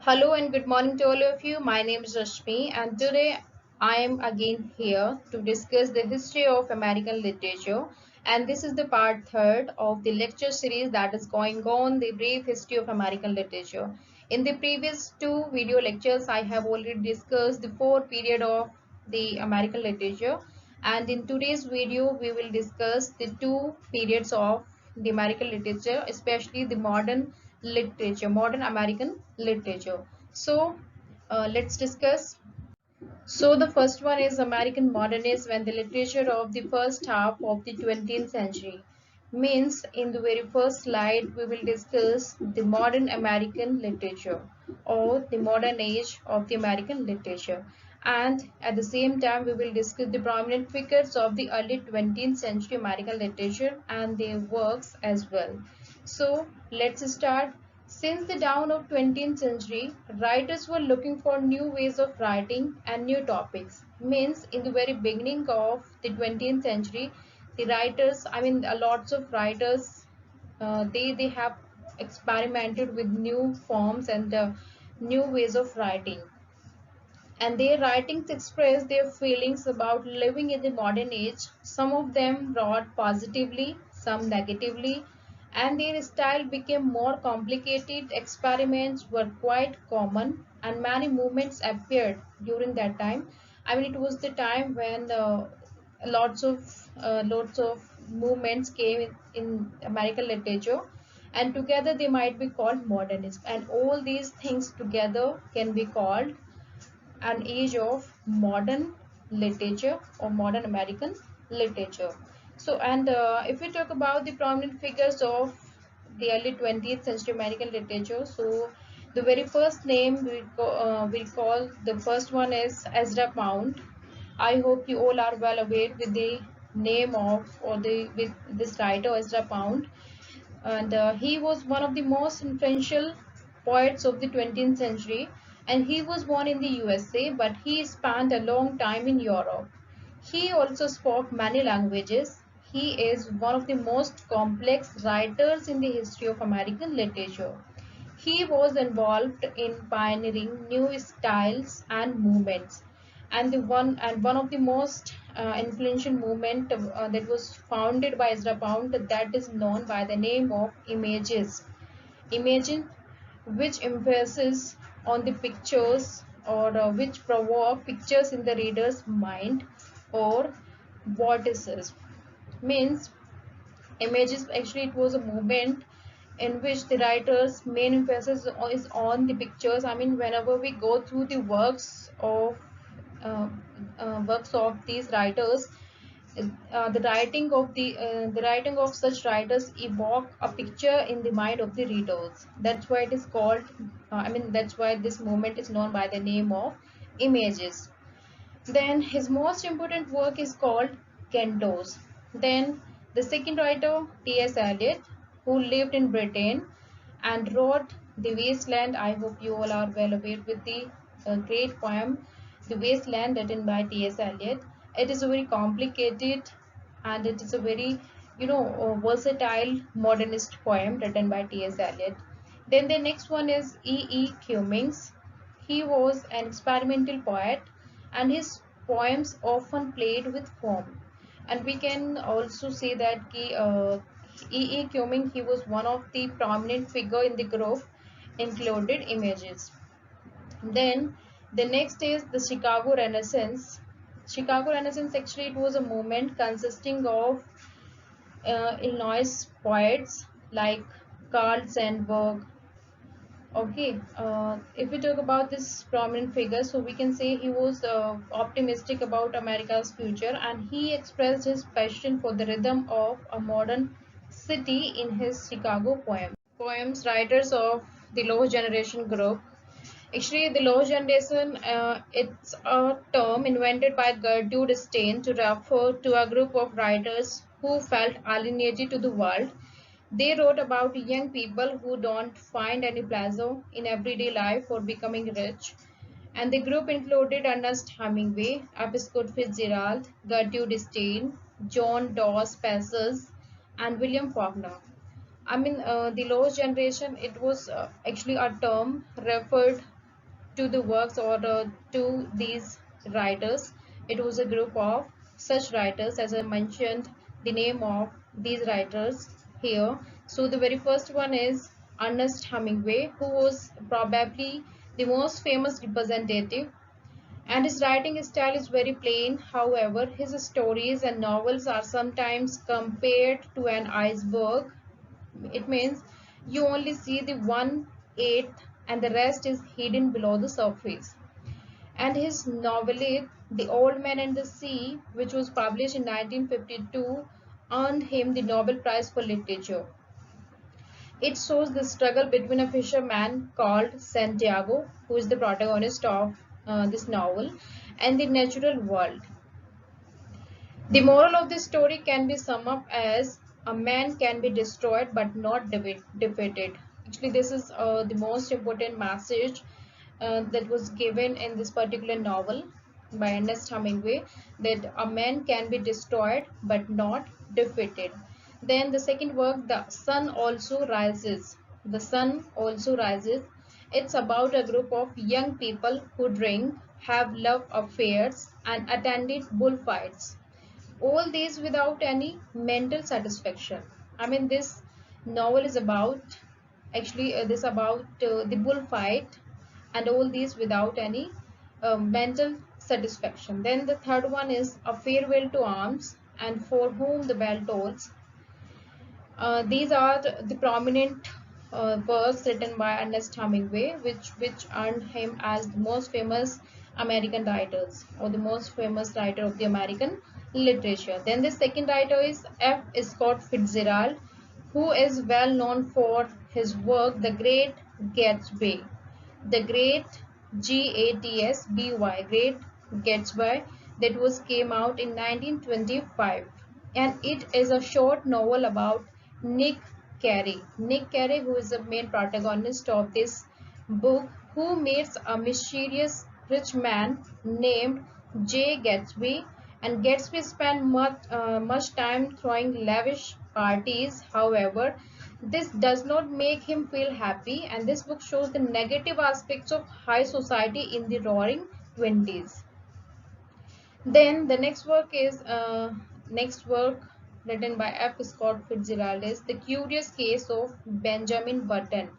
Hello and good morning to all of you. My name is Rashmi, and today I am again here to discuss the history of American literature. And this is the part third of the lecture series that is going on the brief history of American literature. In the previous two video lectures, I have already discussed the four period of the American literature, and in today's video, we will discuss the two periods of the American literature, especially the modern American literature. So let's discuss. So the first one is American modernism and the literature of the first half of the 20th century. Means in the very first slide we will discuss the modern American literature or the modern age of the American literature, and at the same time we will discuss the prominent figures of the early 20th century American literature and their works as well. So let's start. Since the dawn of 20th century, writers were looking for new ways of writing and new topics. Means in the very beginning of the 20th century, the writers, lots of writers, they have experimented with new forms and new ways of writing, and their writings express their feelings about living in the modern age. Some of them wrote positively, some negatively, and their style became more complicated. Experiments were quite common, and many movements appeared during that time. It was the time when lots of movements came in American literature, and together they might be called modernism. And all these things together can be called an age of modern literature or modern American literature. So, and if we talk about the prominent figures of the early 20th century American literature, so the very first name we'll call the first one is Ezra Pound. I hope you all are well aware with the name of or the with this writer Ezra Pound, and he was one of the most influential poets of the 20th century, and he was born in the USA, but he spent a long time in Europe. He also spoke many languages. He is one of the most complex writers in the history of American literature. He was involved in pioneering new styles and movements, and one of the most influential movement that was founded by Ezra Pound, that is known by the name of images. Imagine, which emphasis on the pictures or which provoke pictures in the reader's mind, or vortices. Means images, actually it was a movement in which the writer's main emphasis is on the pictures. Whenever we go through the uh, works of these writers, the writing of such writers evoke a picture in the mind of the readers. That's why it is called. That's why this movement is known by the name of images. Then his most important work is called Cantos. Then the second writer, T.S. Eliot, who lived in Britain and wrote The Wasteland. I hope you all are well aware with the great poem The Wasteland, written by T.S. Eliot. It is a very complicated and it is a very versatile modernist poem written by T.S. Eliot. Then the next one is E.E. Cummings. He was an experimental poet, and his poems often played with form. And we can also say that E.E. Cumming, he was one of the prominent figure in the group included images. Then the next is the Chicago Renaissance. Chicago Renaissance, actually it was a movement consisting of Illinois poets like Carl Sandburg. Okay, if we talk about this prominent figure, so we can say he was optimistic about America's future, and he expressed his passion for the rhythm of a modern city in his Chicago poem. Poems writers of the Low Generation group. Actually, the Low Generation, it's a term invented by Gertrude Stein to refer to a group of writers who felt alienated to the world. They wrote about young people who don't find any pleasure in everyday life or becoming rich. And the group included Ernest Hemingway, Abiscott Fitzgerald, Gertrude Stein, John Dos Passos, and William Faulkner. The lost generation, it was actually a term referred to the works or to these writers. It was a group of such writers, as I mentioned the name of these writers here. So the very first one is Ernest Hemingway, who was probably the most famous representative, and his writing style is very plain. However, his stories and novels are sometimes compared to an iceberg. It means you only see the 1/8 and the rest is hidden below the surface. And his novelette, The Old Man and the Sea, which was published in 1952, earned him the Nobel Prize for Literature. It shows the struggle between a fisherman called Santiago, who is the protagonist of this novel, and the natural world. The moral of this story can be summed up as a man can be destroyed but not defeated. Actually, this is the most important message that was given in this particular novel by Ernest Hemingway, that a man can be destroyed but not defeated. Then the second work, The Sun Also Rises. The Sun Also Rises. It's about a group of young people who drink, have love affairs, and attended bullfights, all these without any mental satisfaction. I mean, this novel is about, actually this about the bullfight, and all these without any mental satisfaction. Then the third one is A Farewell to Arms and For Whom the Bell Tolls. These are the prominent works written by Ernest Hemingway, which earned him as the most famous American writers, or the most famous writer of the American literature. Then the second writer is F. Scott Fitzgerald, who is well known for his work The Great Gatsby. The Great Gatsby, Great Gatsby, that was came out in 1925, and it is a short novel about Nick Carey. Nick Carey, who is the main protagonist of this book, who meets a mysterious rich man named Jay Gatsby, and Gatsby spent much time throwing lavish parties. However, this does not make him feel happy, and this book shows the negative aspects of high society in the roaring 20s. Then the next work written by F. Scott Fitzgerald is The Curious Case of Benjamin Button.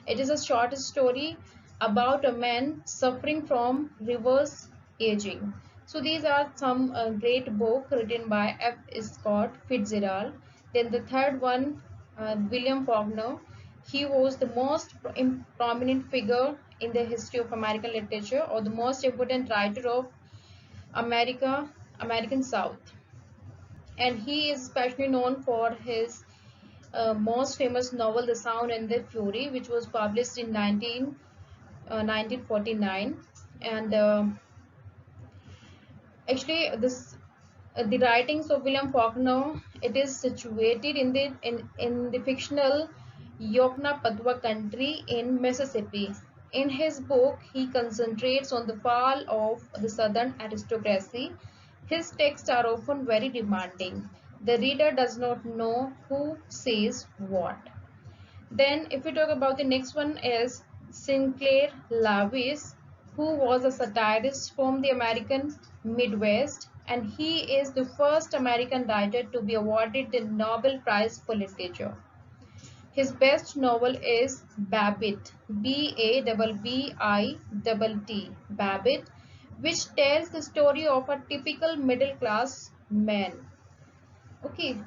It is a short story about a man suffering from reverse aging. So these are some great book written by F. Scott Fitzgerald. Then the third one, William Faulkner. He was the most prominent figure in the history of American literature, or the most important writer of American South, and he is especially known for his most famous novel, The Sound and the Fury, which was published in 1949. And actually, this the writings of William Faulkner, it is situated in the fictional Yoknapatawpha country in Mississippi. In his book, he concentrates on the fall of the southern aristocracy. His texts are often very demanding. The reader does not know who says what. Then if we talk about the next one is Sinclair Lewis, who was a satirist from the American Midwest, and he is the first American writer to be awarded the Nobel Prize for Literature. His best novel is Babbitt, Babbitt, Babbitt, which tells the story of a typical middle class man. Okay,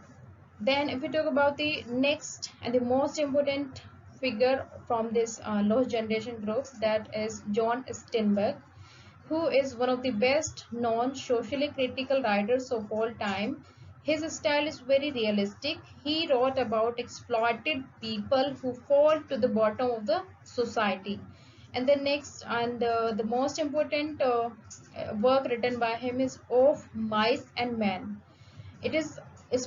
then if we talk about the next and the most important figure from this lost generation group, that is John Steinbeck, who is one of the best known socially critical writers of all time. His style is very realistic. He wrote about exploited people who fall to the bottom of the society. And the next and the most important work written by him is Of Mice and Men. It is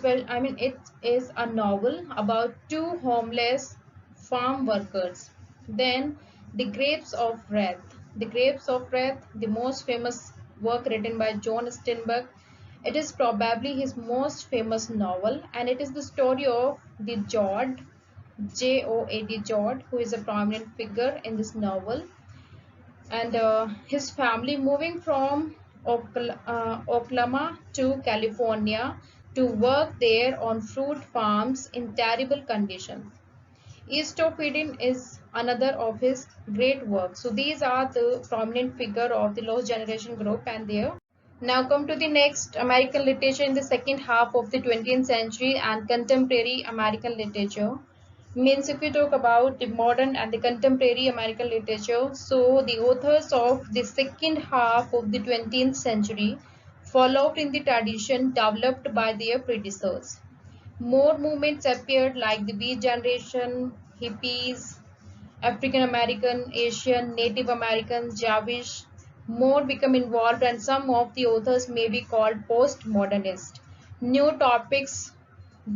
well, I mean, it is a novel about two homeless farm workers. Then The Grapes of Wrath. The Grapes of Wrath, the most famous work written by John Steinbeck. It is probably his most famous novel, and it is the story of the Jod, Jod, who is a prominent figure in this novel. and his family moving from Oklahoma to California to work there on fruit farms in terrible conditions. East of Eden is another of his great works. So these are the prominent figure of the Lost Generation group and their. Now come to the next American literature in the second half of the 20th century and contemporary American literature. Means if we talk about the modern and the contemporary American literature, so the authors of the second half of the 20th century followed in the tradition developed by their predecessors. More movements appeared like the Beat Generation, hippies, African American, Asian, Native Americans, Jewish, more become involved, and some of the authors may be called postmodernist. New topics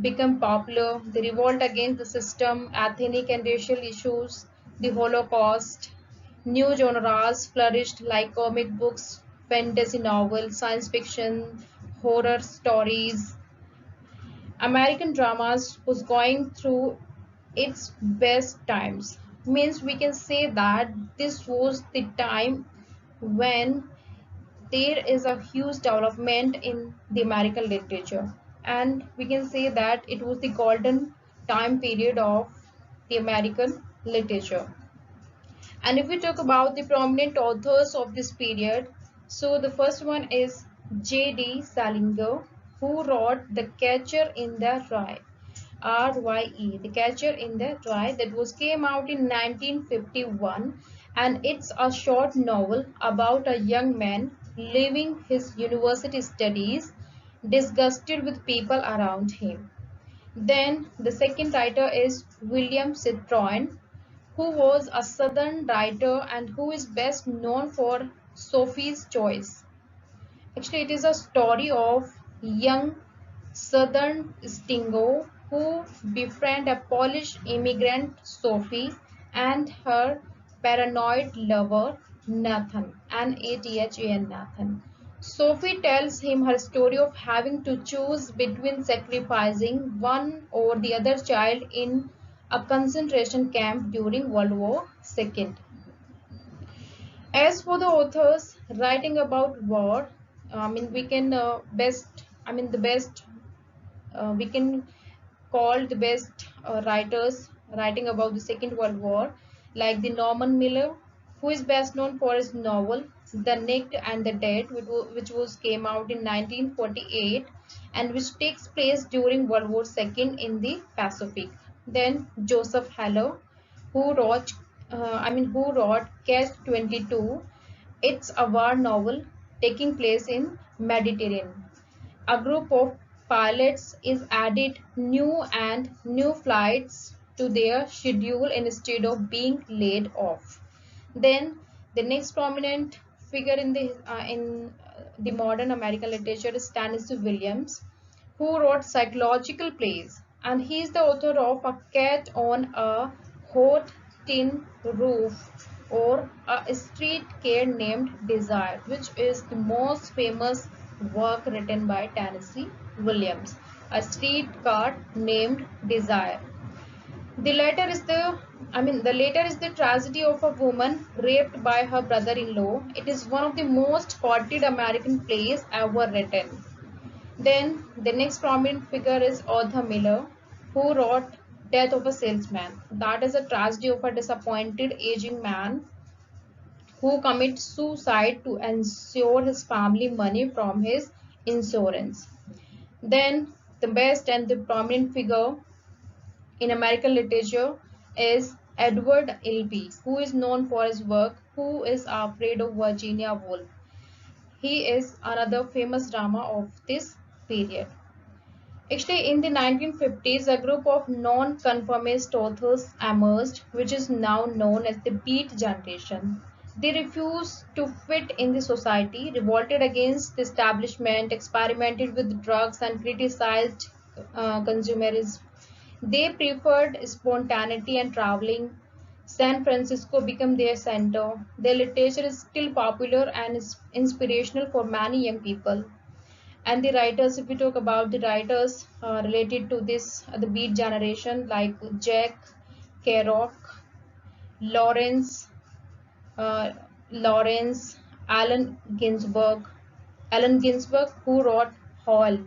become popular: the revolt against the system, ethnic and racial issues, the Holocaust. New genres flourished like comic books, fantasy novels, science fiction, horror stories. American dramas was going through its best times. Means we can say that this was the time when there is a huge development in the American literature, and we can say that it was the golden time period of the American literature. And if we talk about the prominent authors of this period, so the first one is J.D. Salinger, who wrote The Catcher in the Rye, RYE, The Catcher in the Rye, that was came out in 1951, and it's a short novel about a young man leaving his university studies disgusted with people around him. Then the second writer is William Citroen, who was a Southern writer and who is best known for Sophie's Choice. Actually, it is a story of young Southern Stingo who befriend a Polish immigrant Sophie and her paranoid lover Nathan, Nathan. Nathan. Sophie tells him her story of having to choose between sacrificing one or the other child in a concentration camp during World War II. As for the authors writing about war, we can best, the best we can call the best writers writing about the Second World War, like the Norman Miller, who is best known for his novel The Nicked and the Dead, which was came out in 1948 and which takes place during World War II in the Pacific. Then Joseph Heller, who wrote who wrote Catch 22. It's a war novel taking place in Mediterranean. A group of pilots is added new flights to their schedule instead of being laid off. Then the next prominent figure in the modern American literature is Tennessee Williams, who wrote psychological plays, and he is the author of A Cat on a Hot Tin Roof, or A Street Cat Named Desire, which is the most famous work written by Tennessee Williams. A Streetcar Named Desire. The later is the tragedy of a woman raped by her brother-in-law. It is one of the most quoted American plays ever written. Then the next prominent figure is Arthur Miller, who wrote Death of a Salesman. That is a tragedy of a disappointed aging man who commits suicide to ensure his family money from his insurance. Then the best and the prominent figure in American literature is Edward Albee, who is known for his work Who is Afraid of Virginia Woolf. He is another famous drama of this period. Actually, in the 1950s, a group of non-conformist authors emerged, which is now known as the Beat Generation. They refused to fit in the society, revolted against the establishment, experimented with drugs, and criticized consumerism. They preferred spontaneity and traveling. San Francisco became their center. Their literature is still popular and is inspirational for many young people. And the writers, if we talk about the writers related to this, the Beat Generation, like Jack Kerouac, Lawrence Lawrence Allen Ginsberg. Allen Ginsberg, who wrote Howl,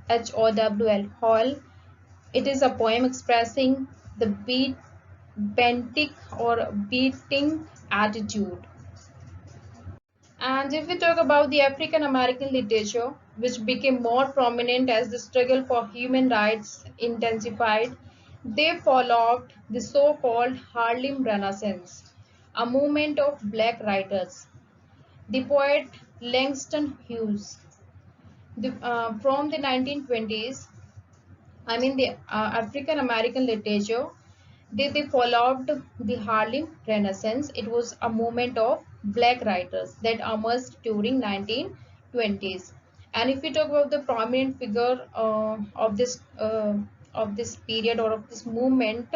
Howl, Howl. It is a poem expressing the beating or beating attitude. And if we talk about the African American literature, which became more prominent as the struggle for human rights intensified, they followed the so-called Harlem Renaissance, a movement of black writers. The poet Langston Hughes, from the 1920s, the African American literature, they followed the Harlem Renaissance. It was a movement of black writers that emerged during 1920s. And if we talk about the prominent figure of this period or of this movement,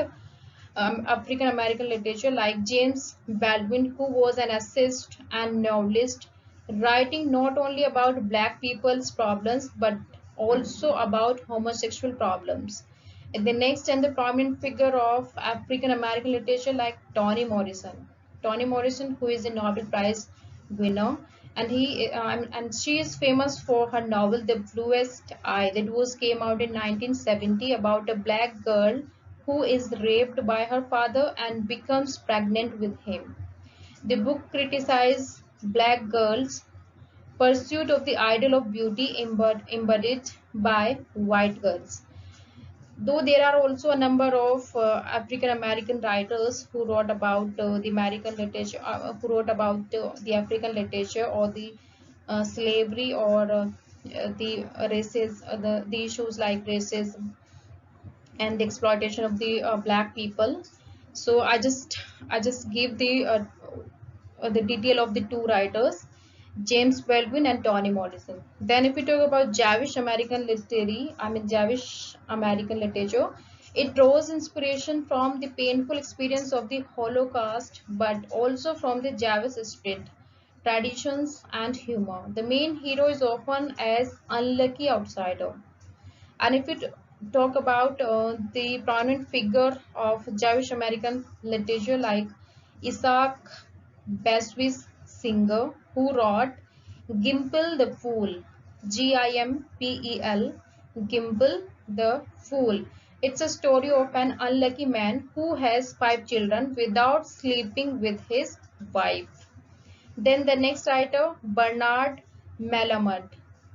African American literature, like James Baldwin, who was an essayist and novelist, writing not only about black people's problems but also about homosexual problems. And the next and the prominent figure of African American literature, like Toni Morrison. Toni Morrison, who is a Nobel Prize winner, and she is famous for her novel The Bluest Eye, that was came out in 1970, about a black girl who is raped by her father and becomes pregnant with him. The book criticizes black girls' pursuit of the ideal of beauty embodied by white girls. Though there are also a number of African American writers who wrote about the American literature, who wrote about the African literature or the slavery or the races, the issues like racism and the exploitation of the black people. So I just give the detail of the two writers, James Baldwin and Toni Morrison. Then if we talk about Jewish American literature, it draws inspiration from the painful experience of the Holocaust, but also from the Jewish spirit, traditions, and humor. The main hero is often as unlucky outsider. And if we talk about the prominent figure of Jewish American literature, like Isaac Bashevis Singer, who wrote Gimple the Fool, Gimpel, Gimple the Fool. It's a story of an unlucky man who has 5 children without sleeping with his wife. Then the next writer, Bernard Malamud.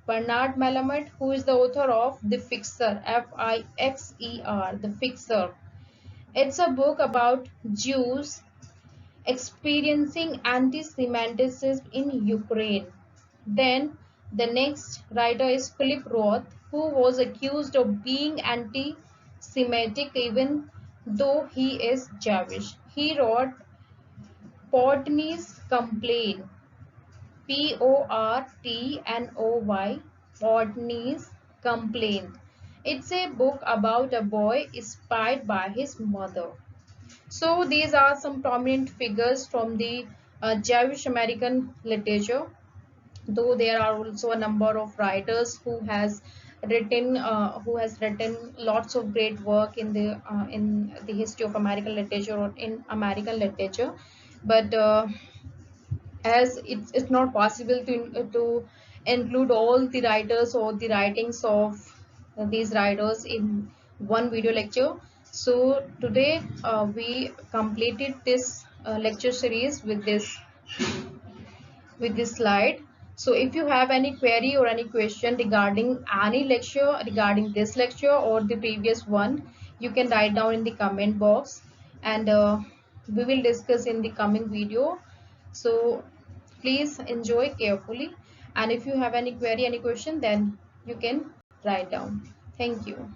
Bernard Malamud, who is the author of The Fixer, Fixer, The Fixer. It's a book about Jews experiencing anti-Semitism in Ukraine. Then the next writer is Philip Roth, who was accused of being anti-Semitic even though he is Jewish. He wrote Portnoy's Complaint, Portnoy, Portnoy's Complaint. It's a book about a boy inspired by his mother. So these are some prominent figures from the Jewish American literature. Though there are also a number of writers who has written lots of great work in the history of American literature or in American literature, but as it's not possible to include all the writers or the writings of these writers in one video lecture. So today we completed this lecture series with this slide. So if you have any query or any question regarding any lecture, regarding this lecture or the previous one, you can write down in the comment box, and we will discuss in the coming video. So please enjoy carefully, and if you have any query, any question, then you can write down. Thank you.